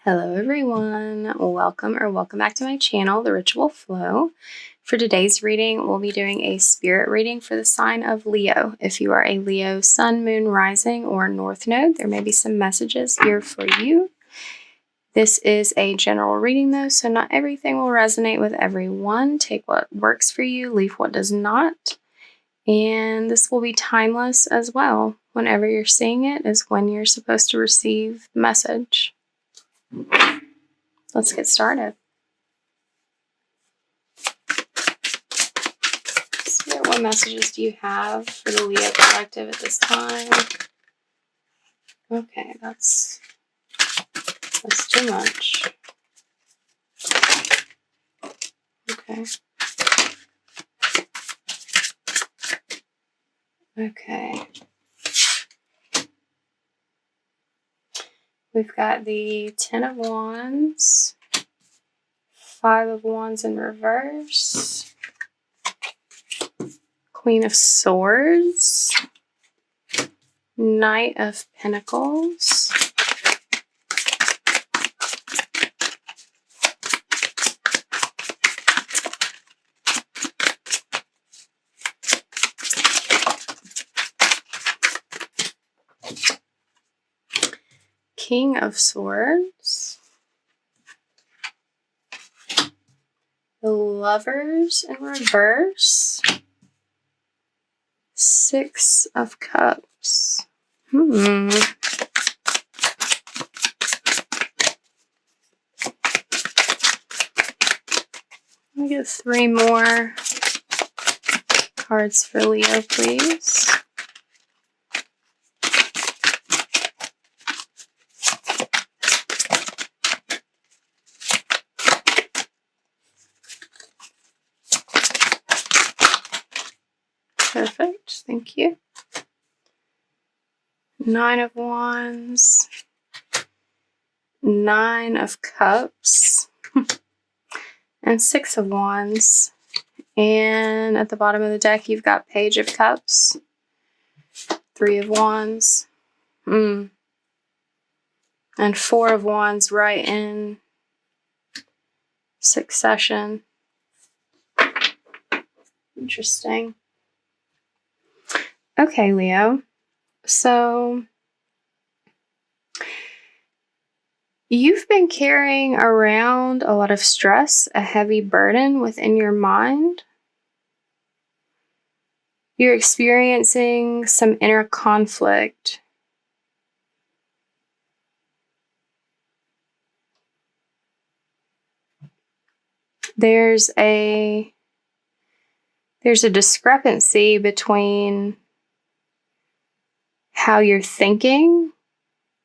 Hello everyone, welcome back to my channel, The Ritual Flow. For today's reading, we'll be doing a spirit reading for the sign of Leo. If you are a Leo sun, moon, rising, or north node, there may be some messages here for you. This is a general reading though, so not everything will resonate with everyone. Take what works for you, leave what does not. And this will be timeless as well. Whenever you're seeing it is when you're supposed to receive the message. Let's get started. Spirit, what messages do you have for the Leo collective at this time? Okay, that's too much. Okay. Okay. We've got the Ten of Wands, Five of Wands in reverse, Queen of Swords, Knight of Pentacles, King of Swords, the Lovers in reverse, Six of Cups. Let me get three more cards for Leo, please. Perfect, thank you. Nine of Wands, Nine of Cups, and Six of Wands. And at the bottom of the deck, you've got Page of Cups, Three of Wands, and Four of Wands right in succession. Interesting. Okay, Leo. So you've been carrying around a lot of stress, a heavy burden within your mind. You're experiencing some inner conflict. There's a discrepancy between how you're thinking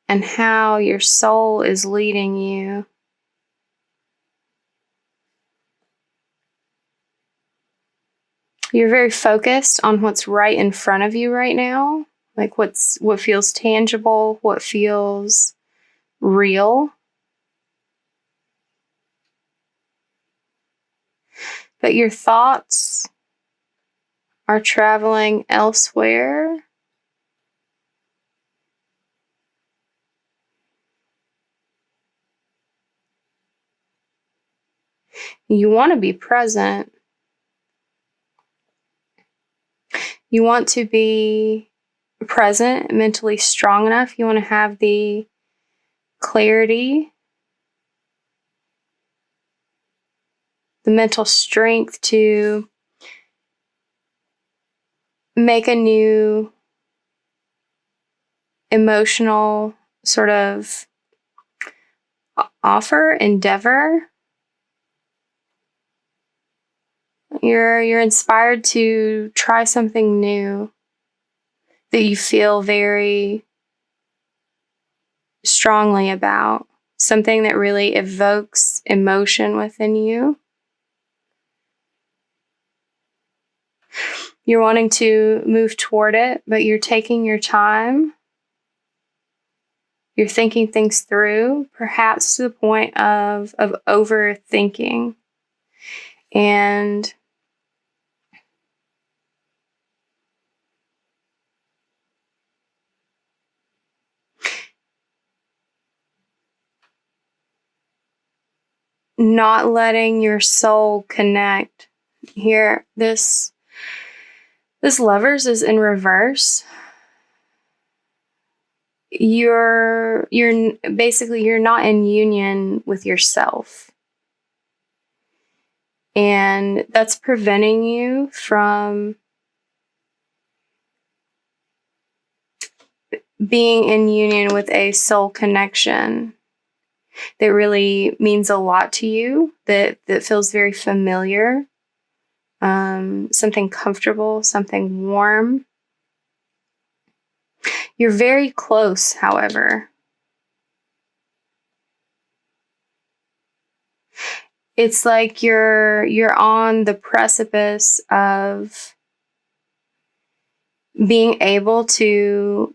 and how your soul is leading you. You're very focused on what's right in front of you right now, like what feels tangible, what feels real. But your thoughts are traveling elsewhere. You want to be present. You want to be present, mentally strong enough. You want to have the clarity, the mental strength to make a new emotional sort of offer, endeavor. You're inspired to try something new that you feel very strongly about, something that really evokes emotion within you. You're wanting to move toward it, but you're taking your time. You're thinking things through, perhaps to the point of overthinking. And not letting your soul connect. Here, this Lovers is in reverse. You're basically, you're not in union with yourself. And that's preventing you from being in union with a soul connection that really means a lot to you, that feels very familiar, something comfortable, something warm. You're very close, however. It's like you're on the precipice of being able to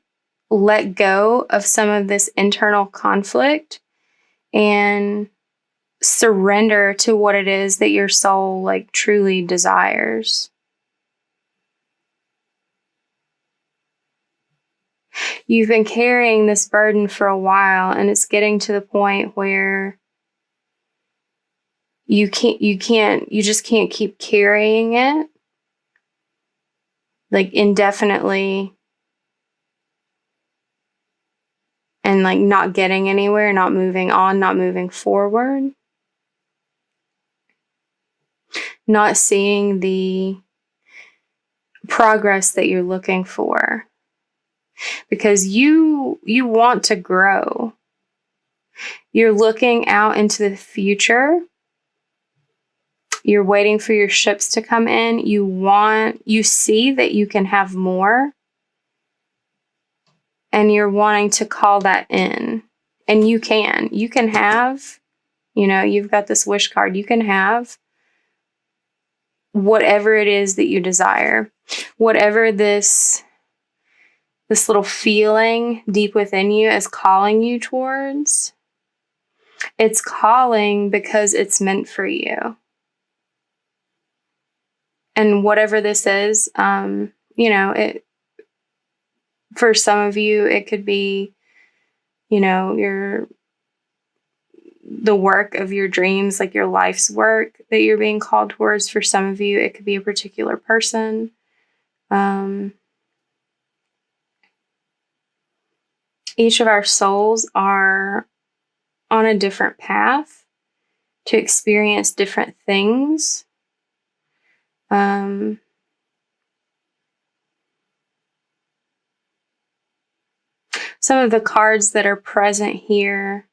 let go of some of this internal conflict and surrender to what it is that your soul like truly desires. You've been carrying this burden for a while, and it's getting to the point where you just can't keep carrying it like indefinitely and like not getting anywhere, not moving on, not moving forward, not seeing the progress that you're looking for, because you want to grow. You're looking out into the future. You're waiting for your ships to come in. You see that you can have more, and you're wanting to call that in. And you can have, you've got this wish card. You can have whatever it is that you desire, whatever this little feeling deep within you is calling you towards. It's calling because it's meant for you. And whatever this is, it, for some of you, it could be, the work of your dreams, like your life's work that you're being called towards. For some of you, it could be a particular person. Each of our souls are on a different path to experience different things. Some of the cards that are present here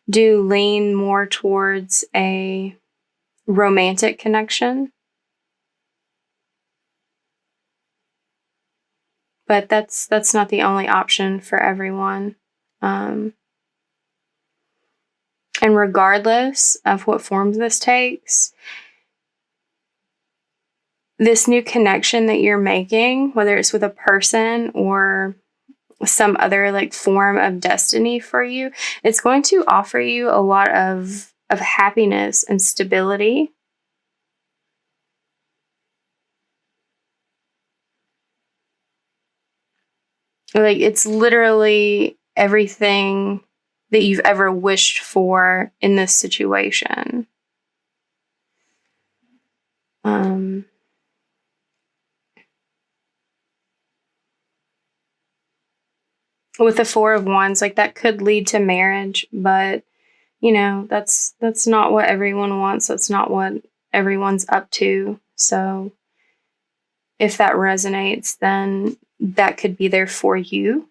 do lean more towards a romantic connection. But that's not the only option for everyone. And regardless of what form this takes, this new connection that you're making, whether it's with a person or some other like form of destiny for you, it's going to offer you a lot of happiness and stability. Like, it's literally everything that you've ever wished for in this situation. With the Four of Wands, like that could lead to marriage, but that's not what everyone wants. That's not what everyone's up to. So if that resonates, then that could be there for you,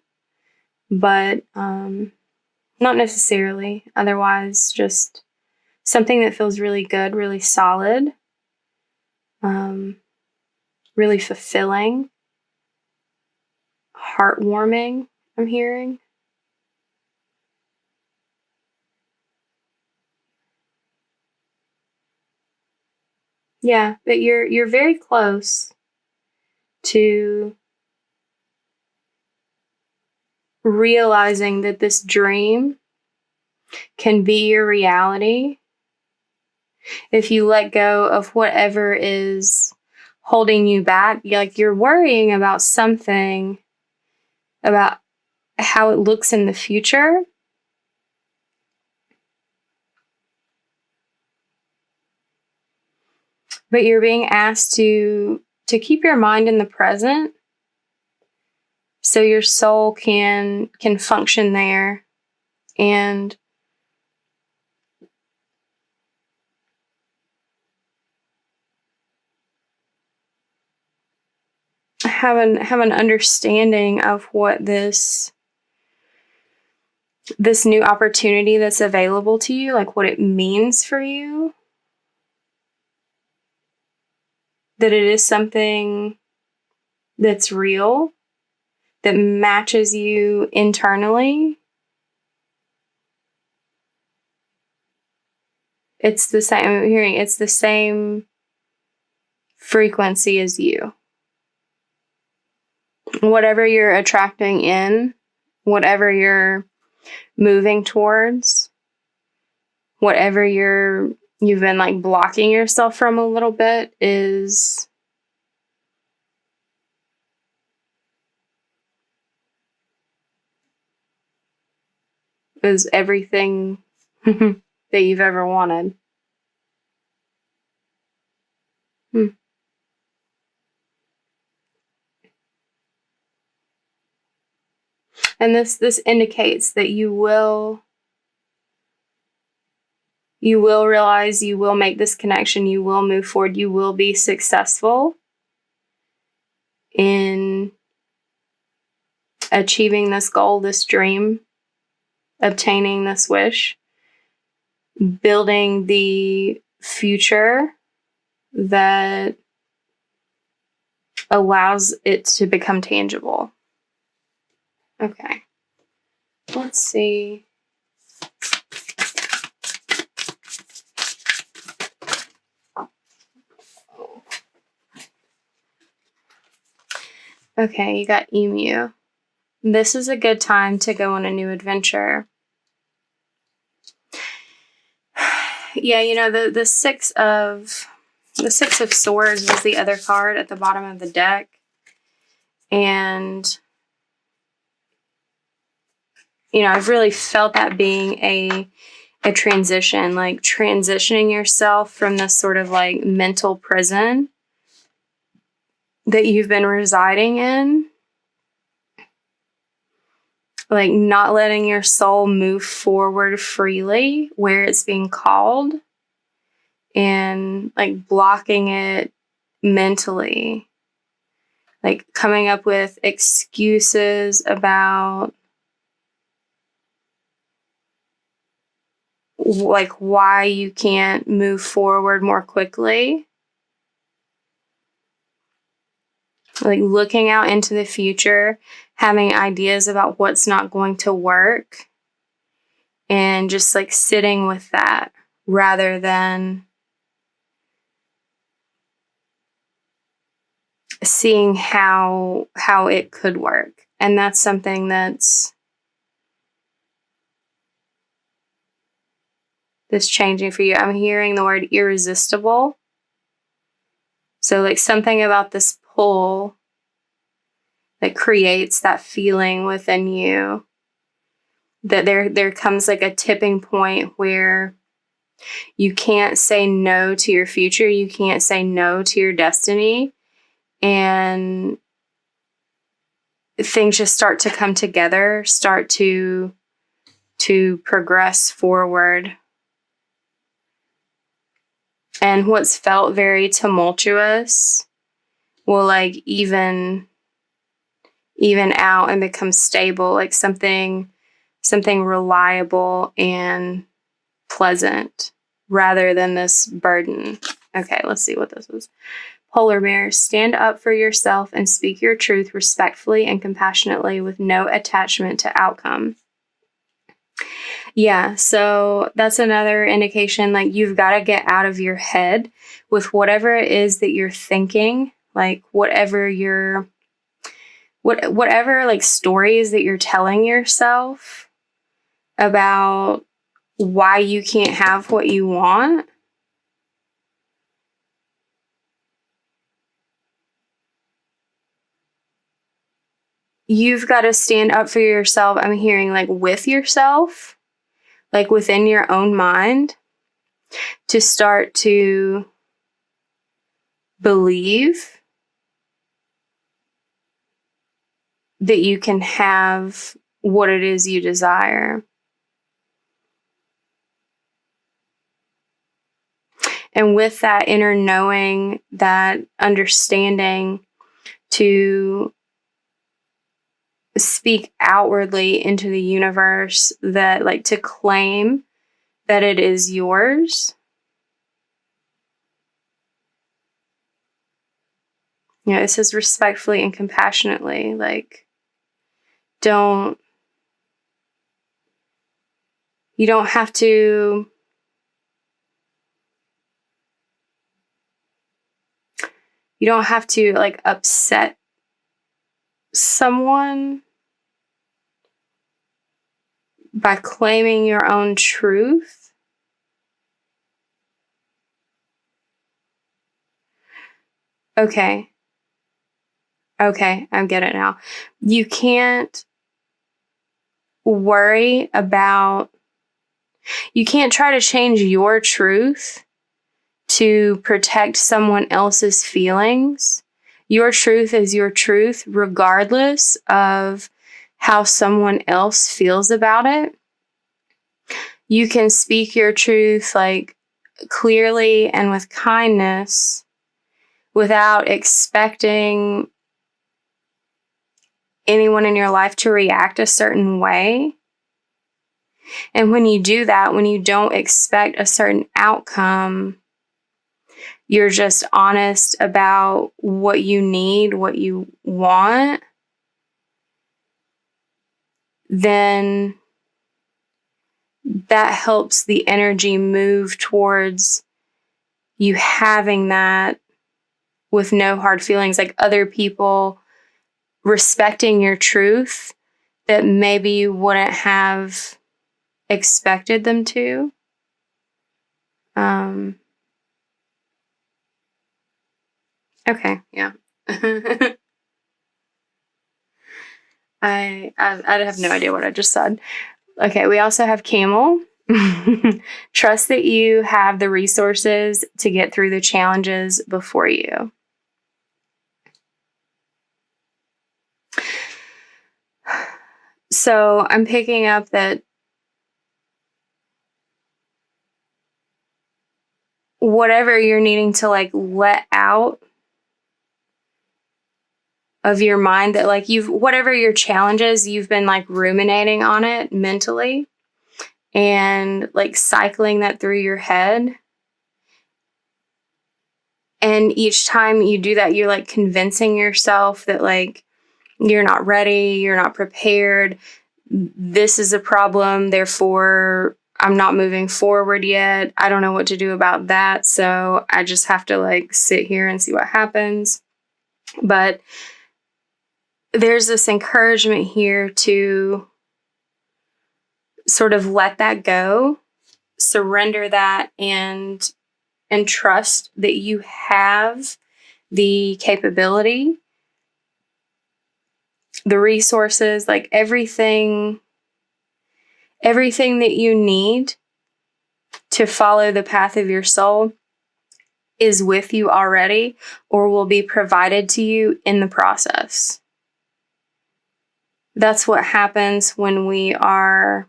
but not necessarily. Otherwise, just something that feels really good, really solid, really fulfilling, heartwarming, I'm hearing. Yeah, but you're very close to realizing that this dream can be your reality if you let go of whatever is holding you back. Like, you're worrying about something, about how it looks in the future. But you're being asked to keep your mind in the present so your soul can function there and have an understanding of what this new opportunity that's available to you, like what it means for you. That it is something that's real, that matches you internally. It's the same, I'm hearing it's the same frequency as you. Whatever you're attracting in, whatever you're moving towards, whatever you've been like blocking yourself from a little bit is everything that you've ever wanted. And this indicates that you will realize, you will make this connection, you will move forward, you will be successful in achieving this goal, this dream, obtaining this wish, building the future that allows it to become tangible. Okay. Let's see. Okay, you got Emu. This is a good time to go on a new adventure. Yeah, you know, the six of Swords was the other card at the bottom of the deck. And you know, I've really felt that being a transition, like transitioning yourself from this sort of like mental prison that you've been residing in. Like not letting your soul move forward freely where it's being called and like blocking it mentally. Like coming up with excuses about like why you can't move forward more quickly. Like looking out into the future, having ideas about what's not going to work, and just like sitting with that rather than seeing how it could work. And that's something that's changing for you. I'm hearing the word irresistible. So like something about this pull that creates that feeling within you that there comes like a tipping point where you can't say no to your future, you can't say no to your destiny, and things just start to come together, start to progress forward. And what's felt very tumultuous will like even out and become stable, like something reliable and pleasant rather than this burden. Okay, let's see what this is. Polar bear, stand up for yourself and speak your truth respectfully and compassionately with no attachment to outcome. Yeah, so that's another indication, like you've got to get out of your head with whatever it is that you're thinking, like whatever like stories that you're telling yourself about why you can't have what you want. You've got to stand up for yourself. I'm hearing like with yourself, like within your own mind, to start to believe that you can have what it is you desire. And with that inner knowing, that understanding, to speak outwardly into the universe, that like to claim that it is yours. You know, it says respectfully and compassionately, like you don't have to like upset someone by claiming your own truth. Okay, I get it now. You can't you can't try to change your truth to protect someone else's feelings. Your truth is your truth, regardless of how someone else feels about it. You can speak your truth like clearly and with kindness without expecting anyone in your life to react a certain way. And when you do that, when you don't expect a certain outcome, you're just honest about what you need, what you want, then that helps the energy move towards you having that with no hard feelings, like other people respecting your truth that maybe you wouldn't have expected them to. Okay, yeah. I have no idea what I just said. Okay, we also have Camel. Trust that you have the resources to get through the challenges before you. So I'm picking up that whatever you're needing to like let out of your mind, that like whatever your challenges, you've been like ruminating on it mentally and like cycling that through your head. And each time you do that, you're like convincing yourself that like you're not ready, you're not prepared, this is a problem, therefore I'm not moving forward yet. I don't know what to do about that, so I just have to like sit here and see what happens. But there's this encouragement here to sort of let that go, surrender that, and trust that you have the capability, the resources, like everything that you need to follow the path of your soul is with you already or will be provided to you in the process. That's what happens when we are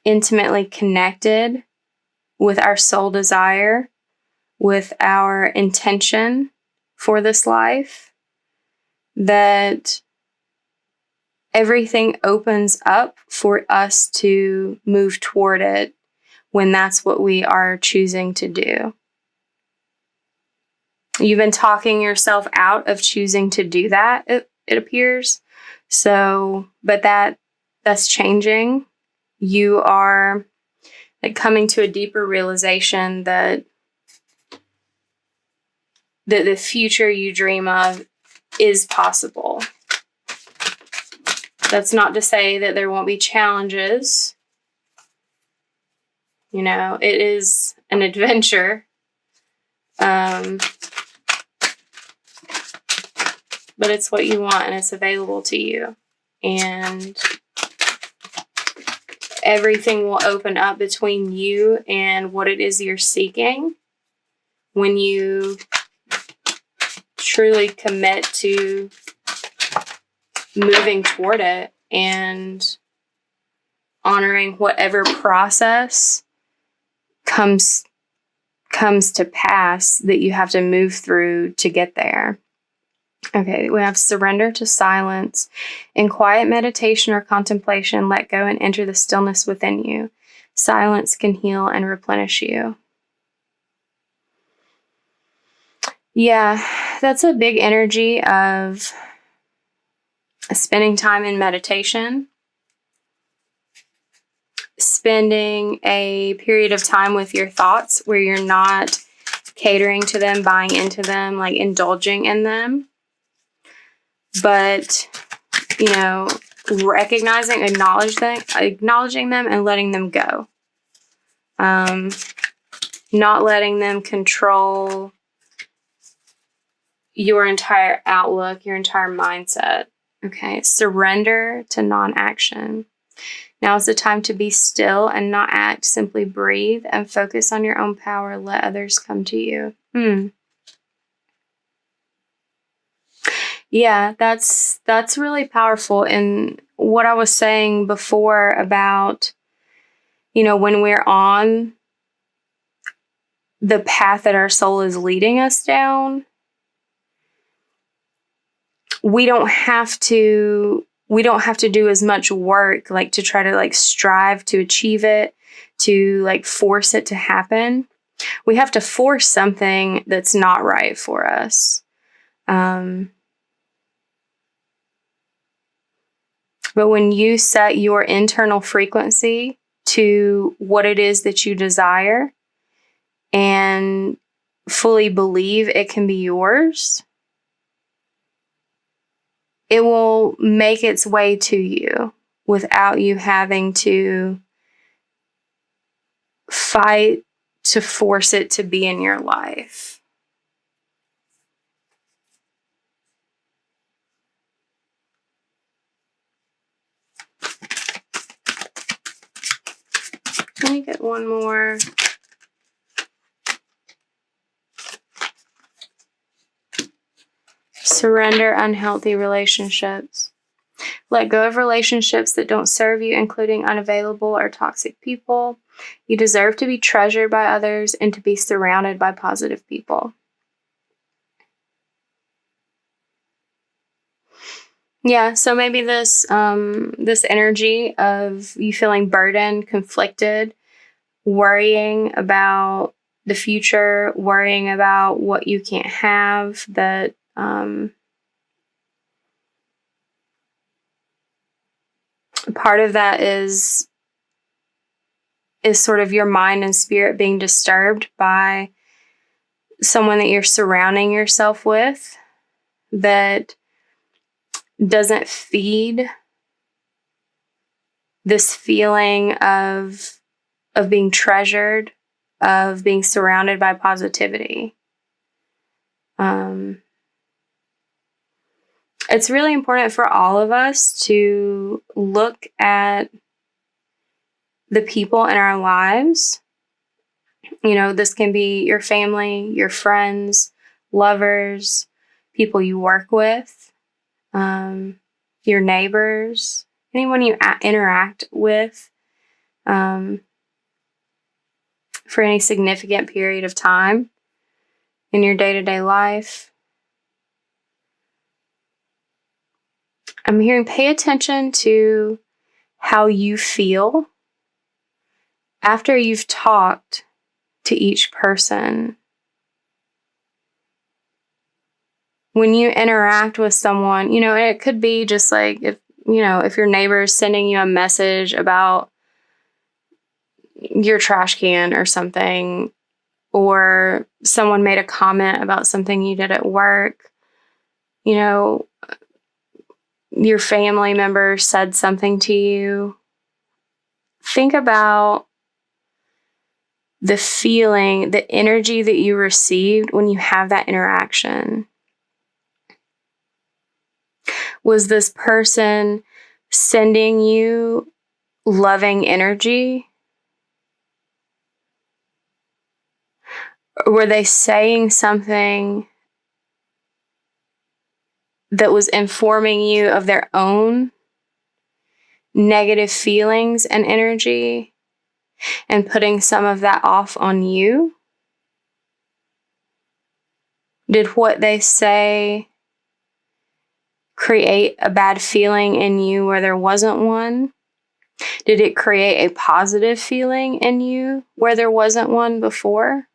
intimately connected with our soul desire, with our intention for this life, that everything opens up for us to move toward it when that's what we are choosing to do. You've been talking yourself out of choosing to do that, it appears. So, but that's changing. You are like coming to a deeper realization that the future you dream of is possible. That's not to say that there won't be challenges. You know, it is an adventure. But it's what you want and it's available to you. And everything will open up between you and what it is you're seeking when you truly commit to moving toward it and honoring whatever process comes to pass that you have to move through to get there. Okay, we have surrender to silence. In quiet meditation or contemplation, let go and enter the stillness within you. Silence can heal and replenish you. Yeah, that's a big energy of spending time in meditation, spending a period of time with your thoughts where you're not catering to them, buying into them, like indulging in them, but, recognizing, acknowledging them and letting them go. Not letting them control your entire outlook, your entire mindset. Okay, surrender to non-action. Now is the time to be still and not act. Simply breathe and focus on your own power. Let others come to you. Yeah, that's really powerful. And what I was saying before about, when we're on the path that our soul is leading us down, we don't have to do as much work, like to try to like strive to achieve it, to like force it to happen. We have to force something that's not right for us. But when you set your internal frequency to what it is that you desire and fully believe it can be yours, it will make its way to you without you having to fight to force it to be in your life. Let me get one more. Surrender unhealthy relationships. Let go of relationships that don't serve you, including unavailable or toxic people. You deserve to be treasured by others and to be surrounded by positive people. Yeah, so maybe this energy of you feeling burdened, conflicted, worrying about the future, worrying about what you can't have, that part of that is sort of your mind and spirit being disturbed by someone that you're surrounding yourself with that doesn't feed this feeling of being treasured, of being surrounded by positivity. It's really important for all of us to look at the people in our lives. This can be your family, your friends, lovers, people you work with, your neighbors, anyone you interact with for any significant period of time in your day-to-day life. I'm hearing pay attention to how you feel after you've talked to each person. When you interact with someone, it could be just like if your neighbor is sending you a message about your trash can or something, or someone made a comment about something you did at work, your family member said something to you. Think about the feeling, the energy that you received when you have that interaction. Was this person sending you loving energy? Or were they saying something that was informing you of their own negative feelings and energy and putting some of that off on you? Did what they say create a bad feeling in you where there wasn't one? Did it create a positive feeling in you where there wasn't one before?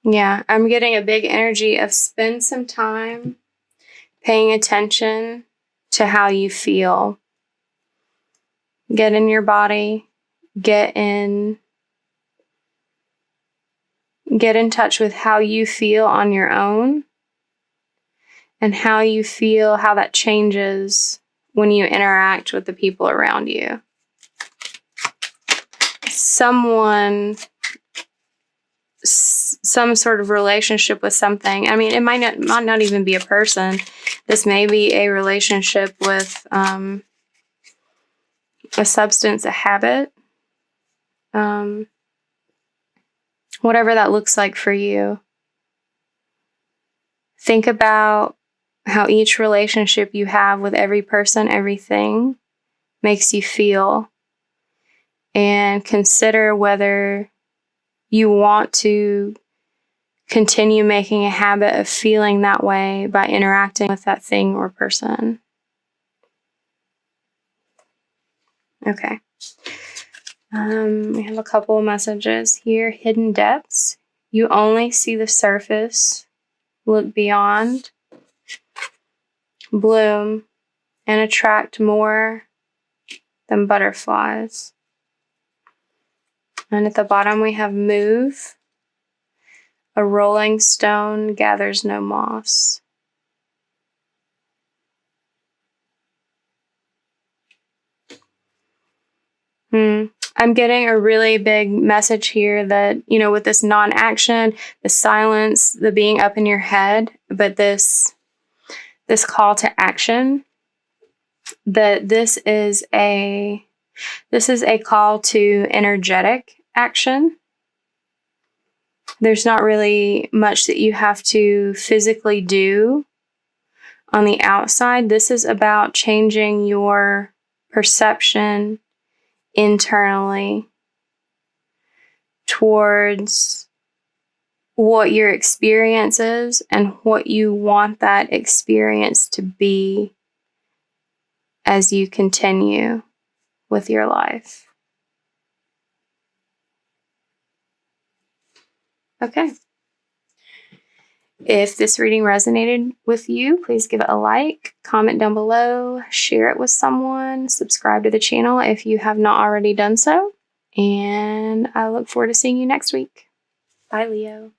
Yeah, I'm getting a big energy of spend some time paying attention to how you feel. Get in your body, get in touch with how you feel on your own and how you feel, how that changes when you interact with the people around you. Some sort of relationship with something. I mean, it might not even be a person. This may be a relationship with a substance, a habit, whatever that looks like for you. Think about how each relationship you have with every person, everything makes you feel, and consider whether you want to continue making a habit of feeling that way by interacting with that thing or person. Okay. We have a couple of messages here. Hidden depths. You only see the surface. Look beyond. Bloom and attract more than butterflies. And at the bottom we have move. A rolling stone gathers no moss. I'm getting a really big message here that, with this non-action, the silence, the being up in your head, but this call to action, that this is a call to energetic action. There's not really much that you have to physically do on the outside. This is about changing your perception internally towards what your experience is and what you want that experience to be as you continue with your life. Okay. If this reading resonated with you, please give it a like, comment down below, share it with someone, subscribe to the channel if you have not already done so, and I look forward to seeing you next week. Bye, Leo.